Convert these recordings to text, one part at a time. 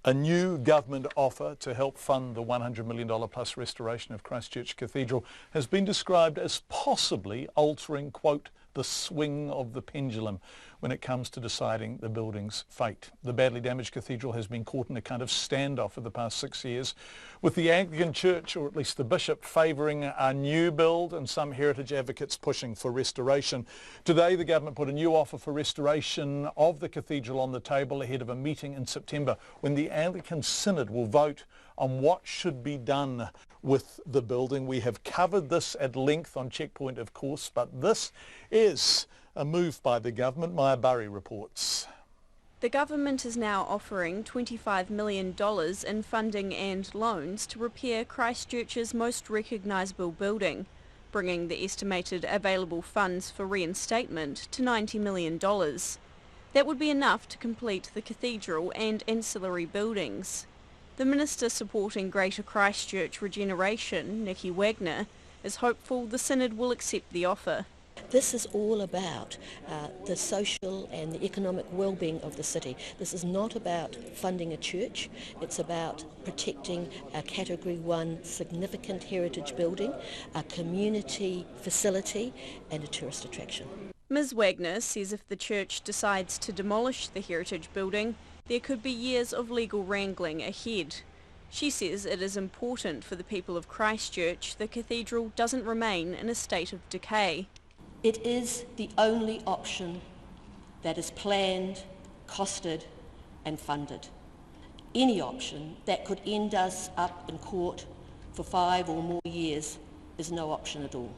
A new government offer to help fund the $100 million plus restoration of Christchurch Cathedral has been described as possibly altering, quote, the swing of the pendulum when it comes to deciding the building's fate. The badly damaged cathedral has been caught in a kind of standoff for the past 6 years, with the Anglican Church, or at least the bishop, favouring a new build and some heritage advocates pushing for restoration. Today the government put a new offer for restoration of the cathedral on the table ahead of a meeting in September when the Anglican synod will vote on what should be done with the building. We have covered this at length on Checkpoint, of course, but this is a move by the government. Maya Burry reports. The government is now offering $25 million in funding and loans to repair Christchurch's most recognisable building, bringing the estimated available funds for reinstatement to $90 million. That would be enough to complete the cathedral and ancillary buildings. The minister supporting Greater Christchurch regeneration, Nikki Wagner, is hopeful the synod will accept the offer. This is all about the social and the economic well-being of the city. This is not about funding a church, it's about protecting a Category 1 significant heritage building, a community facility and a tourist attraction. Ms Wagner says if the church decides to demolish the heritage building, there could be years of legal wrangling ahead. She says it is important for the people of Christchurch the cathedral doesn't remain in a state of decay. It is the only option that is planned, costed and funded. Any option that could end us up in court for 5 or more years is no option at all.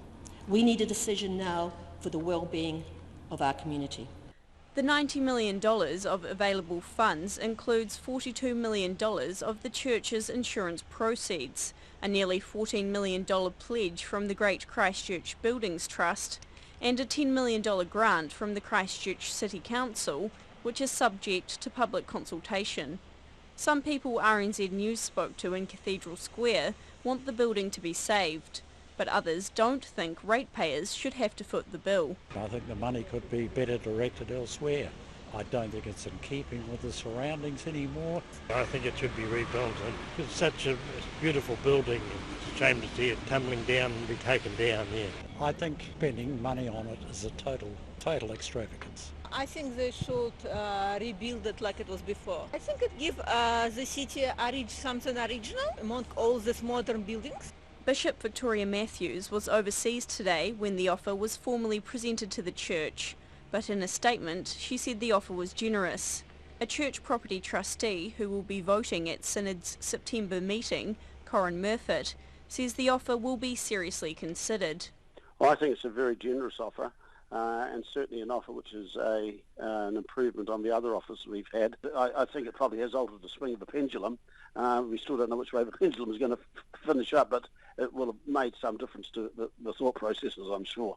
We need a decision now for the well-being of our community. The $90 million of available funds includes $42 million of the church's insurance proceeds, a nearly $14 million pledge from the Great Christchurch Buildings Trust, and a $10 million grant from the Christchurch City Council, which is subject to public consultation. Some people RNZ News spoke to in Cathedral Square want the building to be saved, but others don't think ratepayers should have to foot the bill. I think the money could be better directed elsewhere. I don't think it's in keeping with the surroundings anymore. I think it should be rebuilt. It's such a beautiful building. It's a shame to see it tumbling down and be taken down, yeah. I think spending money on it is a total extravagance. I think they should rebuild it like it was before. I think it gives the city something original among all these modern buildings. Bishop Victoria Matthews was overseas today when the offer was formally presented to the church, but in a statement she said the offer was generous. A church property trustee who will be voting at Synod's September meeting, Corin Murfitt, says the offer will be seriously considered. Well, I think it's a very generous offer and certainly an offer which is an improvement on the other offers we've had. I think it probably has altered the swing of the pendulum. We still don't know which way the pendulum is going to finish up, but it will have made some difference to the thought processes, I'm sure.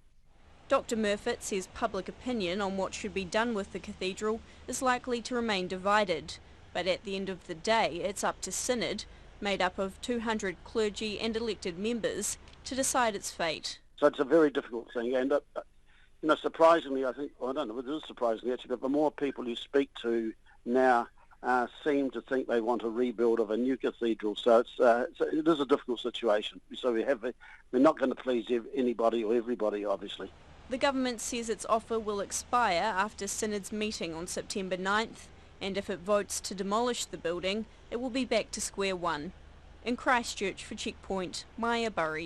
Dr Murfitt says public opinion on what should be done with the cathedral is likely to remain divided, but at the end of the day it's up to Synod, made up of 200 clergy and elected members, to decide its fate. So it's a very difficult thing, and surprisingly, I think, well, I don't know whether it is surprisingly actually, but the more people you speak to now seem to think they want a rebuild of a new cathedral. So it is a difficult situation. So we're not going to please anybody or everybody, obviously. The government says its offer will expire after Synod's meeting on September 9th, and if it votes to demolish the building, it will be back to square one. In Christchurch for Checkpoint, Maya Burry.